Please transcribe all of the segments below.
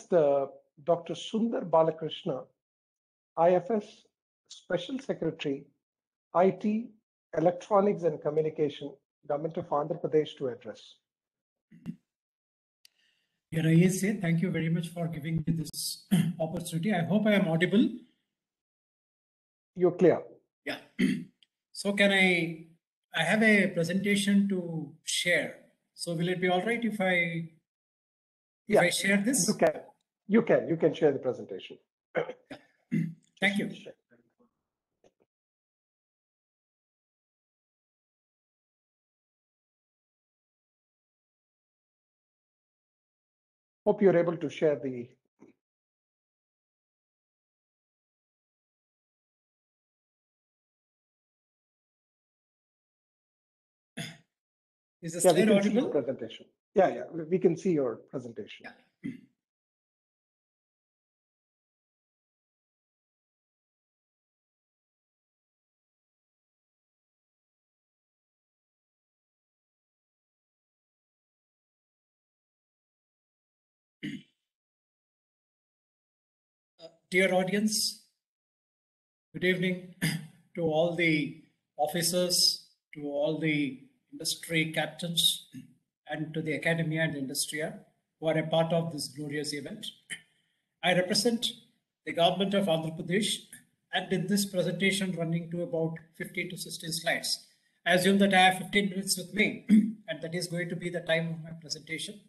Dr. Sundar Balakrishna, IFS Special Secretary, IT, Electronics and Communication, Government of Andhra Pradesh to address. Dear ISA, thank you very much for giving me this opportunity. I hope I am audible. You're clear. Yeah. So I have a presentation to share. So will it be all right if I share this? You can share the presentation. Thank you. Hope you're able to share the. Is the slide audible? Presentation. Yeah, we can see your presentation. Yeah. Dear audience, good evening to all the officers, to all the industry captains, and to the academia and industria who are a part of this glorious event. I represent the government of Andhra Pradesh, and in this presentation running to about 15 to 16 slides, I assume that I have 15 minutes with me, and that is going to be the time of my presentation.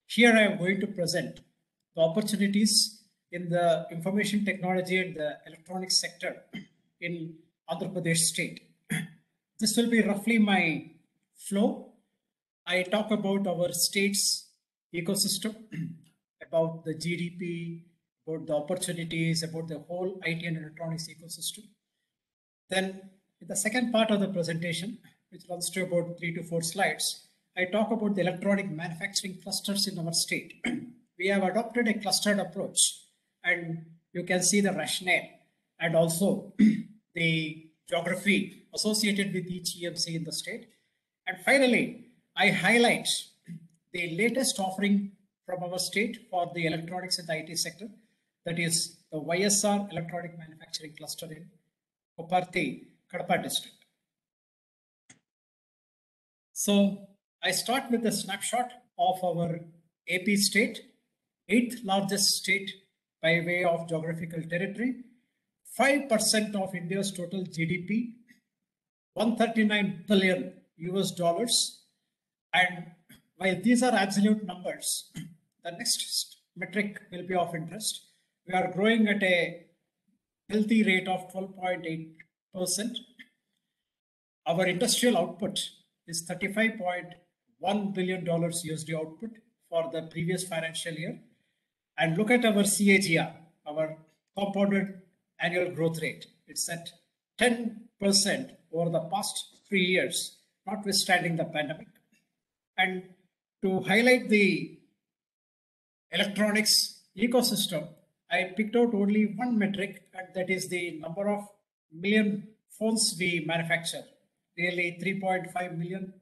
Here I am going to present the opportunities in the information technology and the electronics sector in Andhra Pradesh state. This will be roughly my flow. I talk about our state's ecosystem, about the GDP, about the opportunities, about the whole IT and electronics ecosystem. Then in the second part of the presentation, which runs to about 3 to 4 slides, I talk about the electronic manufacturing clusters in our state. We have adopted a clustered approach, and you can see the rationale and also the geography associated with each EMC in the state. And finally, I highlight the latest offering from our state for the electronics and the IT sector, that is the YSR Electronic Manufacturing Cluster in Koparthi, Kadapa district. So I start with a snapshot of our AP state, 8th largest state by way of geographical territory, 5% of India's total GDP, 139 billion US dollars. And while these are absolute numbers, the next metric will be of interest. We are growing at a healthy rate of 12.8%. Our industrial output is $35.1 billion USD output for the previous financial year. And look at our CAGR, our compounded annual growth rate. It's at 10% over the past 3 years, notwithstanding the pandemic. And to highlight the electronics ecosystem, I picked out only one metric, and that is the number of million phones we manufacture. Nearly 3.5 million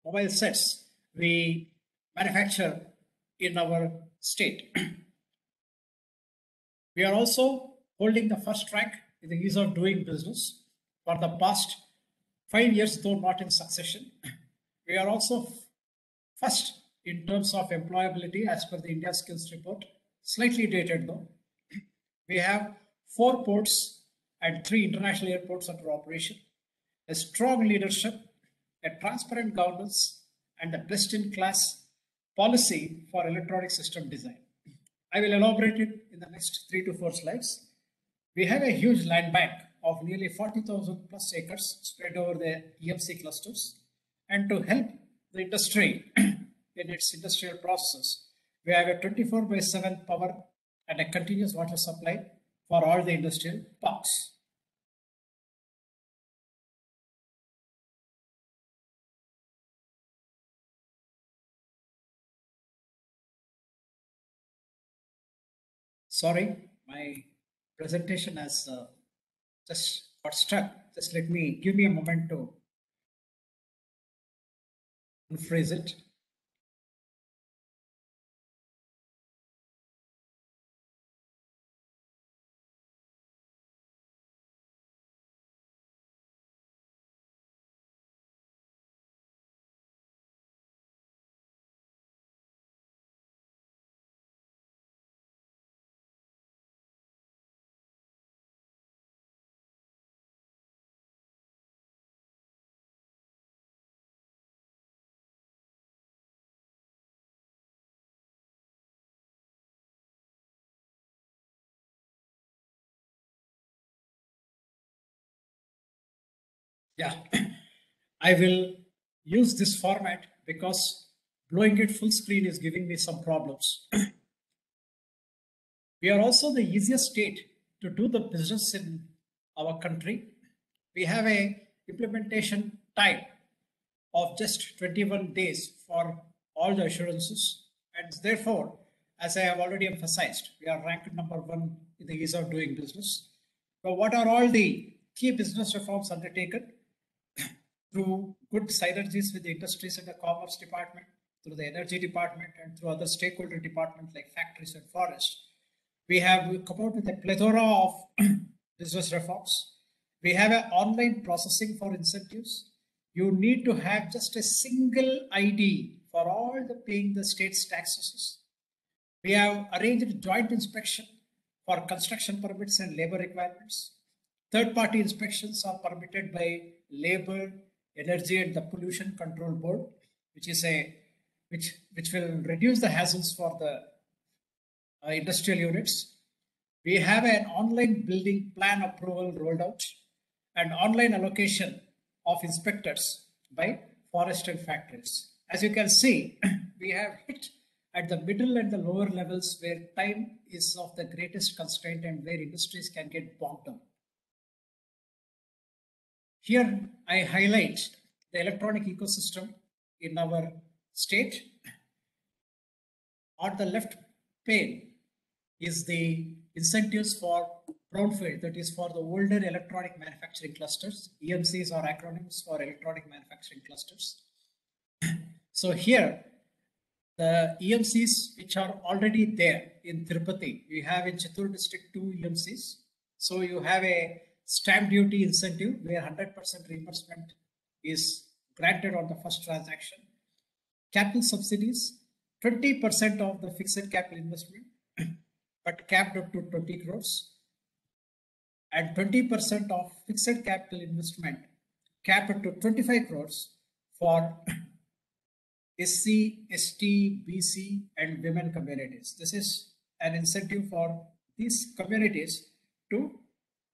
mobile sets we manufacture in our state. We are also holding the first rank in the ease of doing business for the past 5 years, though not in succession. We are also first in terms of employability as per the India Skills Report, slightly dated though. We have 4 ports and 3 international airports under operation, a strong leadership, a transparent governance, and a best-in-class policy for electronic system design. I will elaborate it in the next 3 to 4 slides. We have a huge land bank of nearly 40,000 plus acres spread over the EMC clusters. And to help the industry in its industrial processes, we have a 24/7 power and a continuous water supply for all the industrial parks. Sorry, my presentation has just got stuck. Just give me a moment to unfreeze it. Yeah, I will use this format because blowing it full screen is giving me some problems. We are also the easiest state to do the business in our country. We have a implementation time of just 21 days for all the assurances. And therefore, as I have already emphasized, we are ranked number one in the ease of doing business. So what are all the key business reforms undertaken? Through good synergies with the industries and the commerce department, through the energy department, and through other stakeholder departments like factories and forests. We have come out with a plethora of business reforms. We have an online processing for incentives. You need to have just a single ID for all the paying the state's taxes. We have arranged joint inspection for construction permits and labor requirements. Third-party inspections are permitted by Labor, Energy and the Pollution Control Board, which is which will reduce the hassles for the industrial units. We have an online building plan approval rolled out and online allocation of inspectors by forest and factories. As you can see, we have hit at the middle and the lower levels where time is of the greatest constraint and where industries can get bogged down. Here I highlight the electronic ecosystem in our state. On the left pane is the incentives for brownfield, that is for the older electronic manufacturing clusters. EMCs are acronyms for electronic manufacturing clusters. So here, the EMCs which are already there in Tirupati, we have in Chittoor district 2 EMCs. So you have a stamp duty incentive where 100% reimbursement is granted on the first transaction. Capital subsidies, 20% of the fixed capital investment, but capped up to 20 crores. And 20% of fixed capital investment capped up to 25 crores for SC, ST, BC, and women communities. This is an incentive for these communities to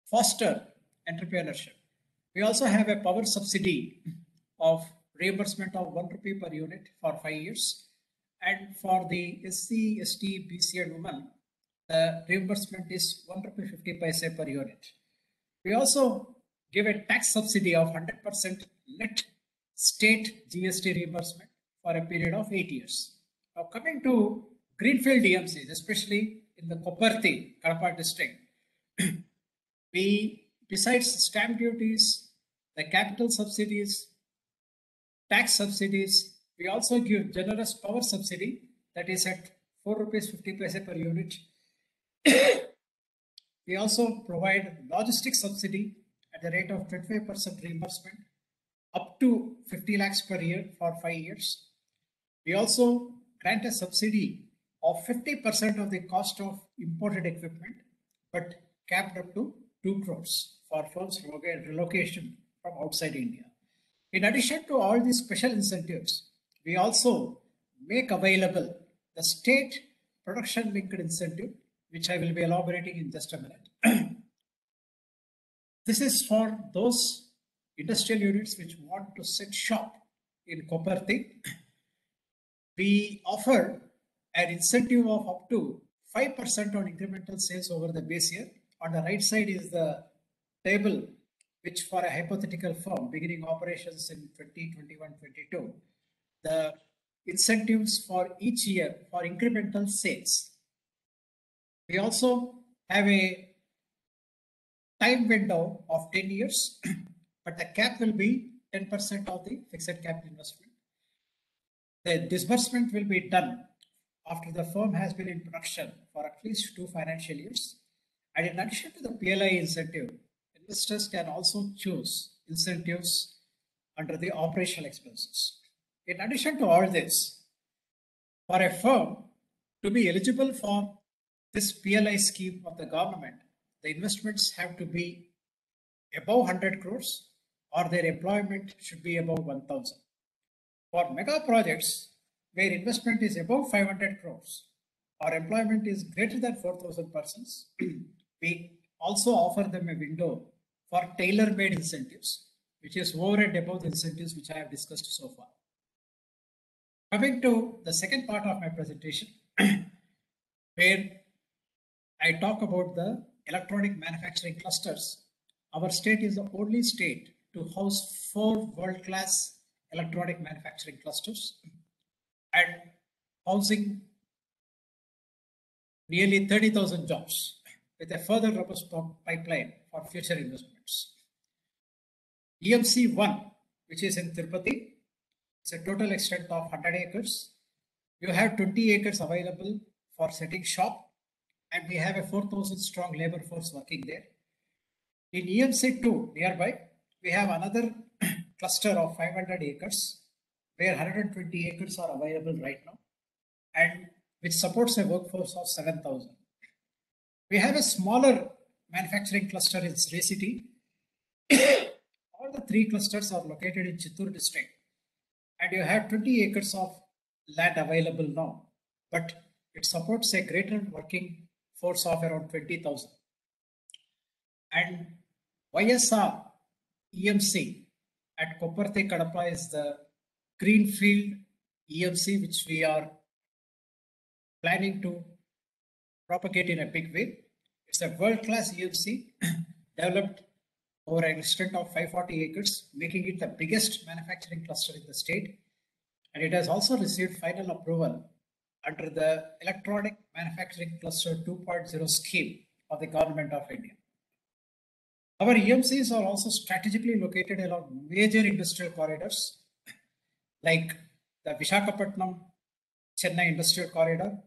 foster entrepreneurship. We also have a power subsidy of reimbursement of 1 rupee per unit for 5 years. And for the SC, ST, BC, and women, the reimbursement is 1 rupee 50 paise per unit. We also give a tax subsidy of 100% net state GST reimbursement for a period of 8 years. Now coming to greenfield DMCs, especially in the Koparthi, Kadapa district, we, besides stamp duties, the capital subsidies, tax subsidies, we also give generous power subsidy that is at 4 rupees 50 paise per unit. We also provide logistics subsidy at the rate of 25% reimbursement up to 50 lakhs per year for 5 years. We also grant a subsidy of 50% of the cost of imported equipment, but capped up to 2 crores for firms relocation from outside India. In addition to all these special incentives, we also make available the state production linked incentive, which I will be elaborating in just a minute. This is for those industrial units which want to set shop in Koparthi. We offer an incentive of up to 5% on incremental sales over the base year. On the right side is the table which for a hypothetical firm beginning operations in 2021-22, the incentives for each year for incremental sales. We also have a time window of 10 years, but the cap will be 10% of the fixed capital investment. The disbursement will be done after the firm has been in production for at least 2 financial years. And in addition to the PLI incentive, investors can also choose incentives under the operational expenses. In addition to all this, for a firm to be eligible for this PLI scheme of the government, the investments have to be above 100 crores or their employment should be above 1,000. For mega projects where investment is above 500 crores or employment is greater than 4,000 persons, we also offer them a window for tailor-made incentives, which is over and above the incentives which I have discussed so far. Coming to the second part of my presentation, where I talk about the electronic manufacturing clusters. Our state is the only state to house 4 world-class electronic manufacturing clusters and housing nearly 30,000 jobs with a further robust pipeline for future investments. EMC 1, which is in Tirupati, it's a total extent of 100 acres. You have 20 acres available for setting shop, and we have a 4,000 strong labor force working there. In EMC 2 nearby, we have another cluster of 500 acres where 120 acres are available right now, and which supports a workforce of 7,000. We have a smaller manufacturing cluster in Sri City. All the 3 clusters are located in Chittoor district, and you have 20 acres of land available now, but it supports a greater working force of around 20,000. And YSR EMC at Kopparthi Kadapa is the greenfield EMC which we are planning to propagate in a big way. It's a world-class EMC developed over an extent of 540 acres, making it the biggest manufacturing cluster in the state. And it has also received final approval under the Electronic Manufacturing Cluster 2.0 scheme of the Government of India. Our EMCs are also strategically located along major industrial corridors like the Visakhapatnam Chennai Industrial Corridor,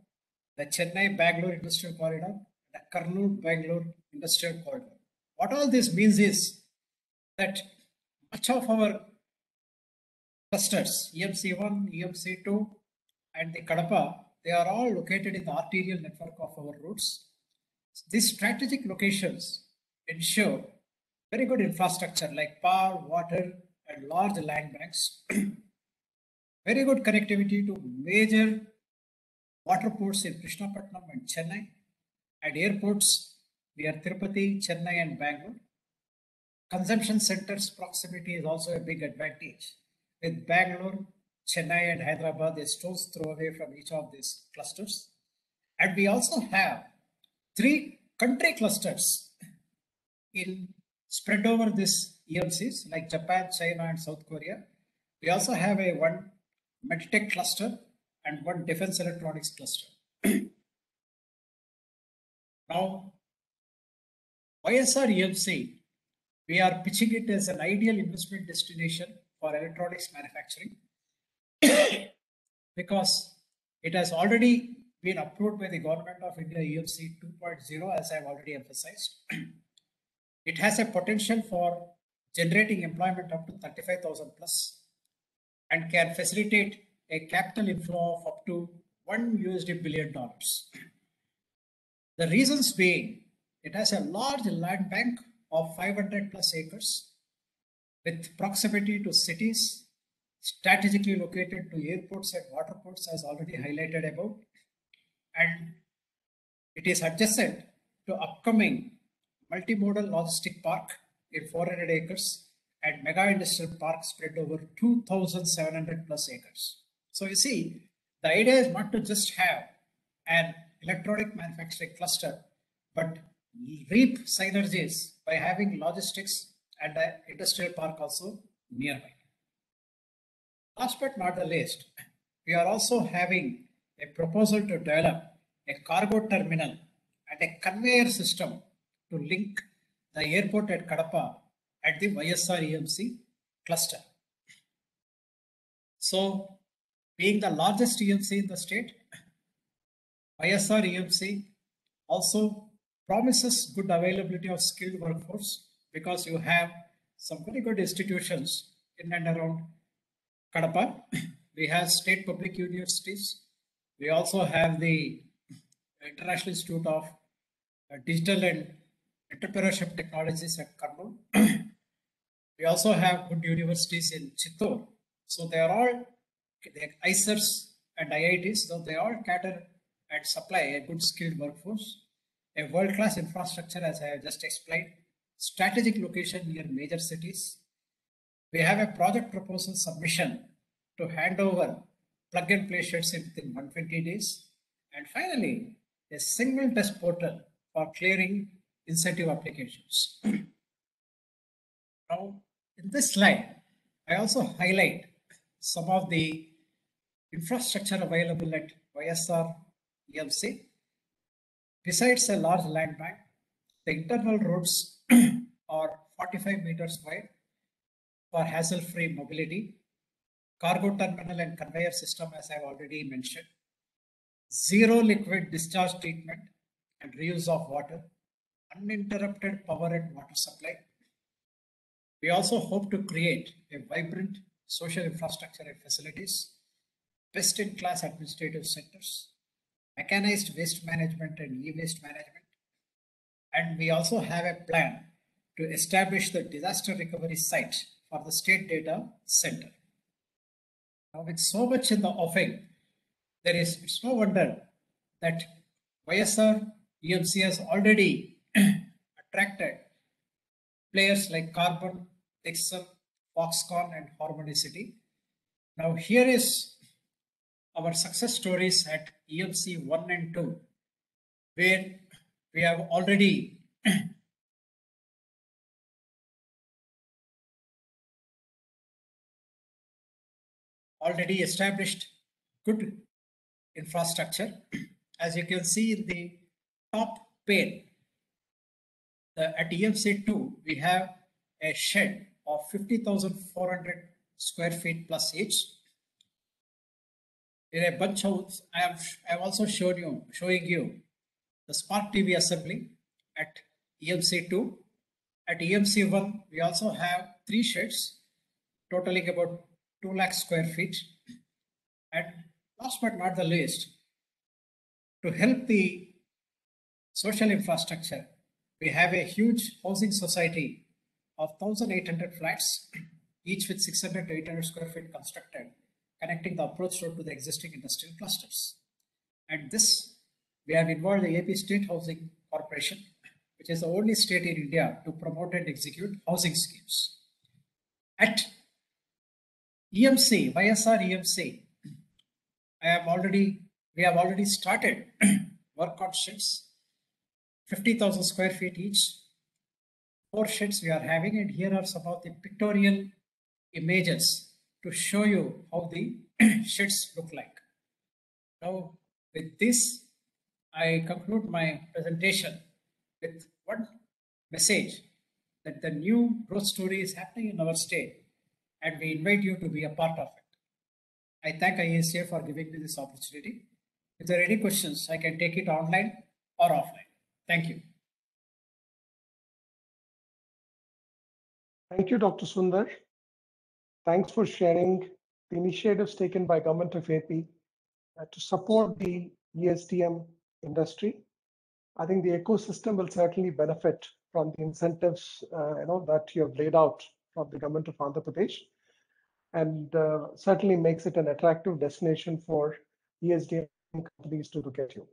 the Chennai Bangalore Industrial Corridor, the Kurnool Bangalore Industrial Corridor. What all this means is that much of our clusters, EMC1, EMC2, and the Kadapa, they are all located in the arterial network of our routes. These strategic locations ensure very good infrastructure like power, water, and large land banks. Very good connectivity to major water ports in Krishnapatnam and Chennai, and airports near Tirupati, Chennai, and Bangalore. Consumption centers proximity is also a big advantage. With Bangalore, Chennai, and Hyderabad, a stone's throw away from each of these clusters. And we also have 3 country clusters spread over these EMCs like Japan, China, and South Korea. We also have one medtech cluster and one defense electronics cluster. Now, YSR EMC, we are pitching it as an ideal investment destination for electronics manufacturing because it has already been approved by the Government of India EMC 2.0, as I have already emphasized. It has a potential for generating employment up to 35,000 plus and can facilitate a capital inflow of up to $1 billion. The reasons being, it has a large land bank of 500 plus acres with proximity to cities, strategically located to airports and water ports as already highlighted above, and it is adjacent to upcoming multimodal logistic park in 400 acres and mega industrial park spread over 2,700 plus acres. So you see, the idea is not to just have an electronic manufacturing cluster, but reap synergies by having logistics and an industrial park also nearby. Last but not the least, we are also having a proposal to develop a cargo terminal and a conveyor system to link the airport at Kadapa at the YSR EMC cluster. So, being the largest EMC in the state, YSR EMC also promises good availability of skilled workforce because you have some very good institutions in and around Kadapa. We have state public universities. We also have the International Institute of Digital and Entrepreneurship Technologies at Kurnool. We also have good universities in Chittoor. So they are all the ICERs and IITs, so they all cater and supply a good skilled workforce, a world-class infrastructure as I have just explained, strategic location near major cities, We have a project proposal submission to hand over plug and play sheds within 120 days. And finally, a single test portal for clearing incentive applications. Now, in this slide, I also highlight some of the infrastructure available at YSR EMC. Besides a large land bank, the internal roads are 45 meters wide for hassle-free mobility, cargo terminal and conveyor system, as I've already mentioned, zero liquid discharge treatment and reuse of water, uninterrupted power and water supply. We also hope to create a vibrant social infrastructure and facilities, best-in-class administrative centers, mechanized waste management and e-waste management. And we also have a plan to establish the disaster recovery site for the state data center. Now, with so much in the offing, it's no wonder that YSR EMC has already attracted players like Carbon, Excel, Foxconn, and Harmonicity. Now, here is our success stories at EMC 1 and 2, where we have already established good infrastructure. As you can see in the top pane, at EMC 2, we have a shed of 50,400 square feet plus each. In a bunch of, I have also showing you the Smart TV assembly at EMC 2. At EMC 1, we also have 3 sheds totaling about 2 lakh square feet. And last but not the least, to help the social infrastructure, we have a huge housing society of 1,800 flats, each with 600 to 800 square feet constructed, connecting the approach road to the existing industrial clusters. And this, we have involved the AP State Housing Corporation, which is the only state in India to promote and execute housing schemes. At EMC, YSR EMC, we have already started work on sheds, 50,000 square feet each. 4 sheds we are having, and here are some of the pictorial images to show you how the sheds look like. Now, with this, I conclude my presentation with one message, that the new growth story is happening in our state, and we invite you to be a part of it. I thank ISA for giving me this opportunity. If there are any questions, I can take it online or offline. Thank you. Thank you, Dr. Sundar. Thanks for sharing the initiatives taken by Government of AP to support the ESDM industry. I think the ecosystem will certainly benefit from the incentives that you have laid out from the Government of Andhra Pradesh, and certainly makes it an attractive destination for ESDM companies to look at you.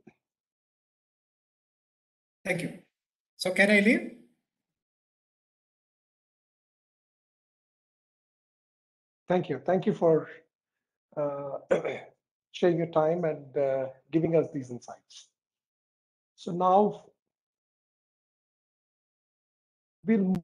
Thank you. So can I leave? Thank you. Thank you for sharing your time and giving us these insights. So now we'll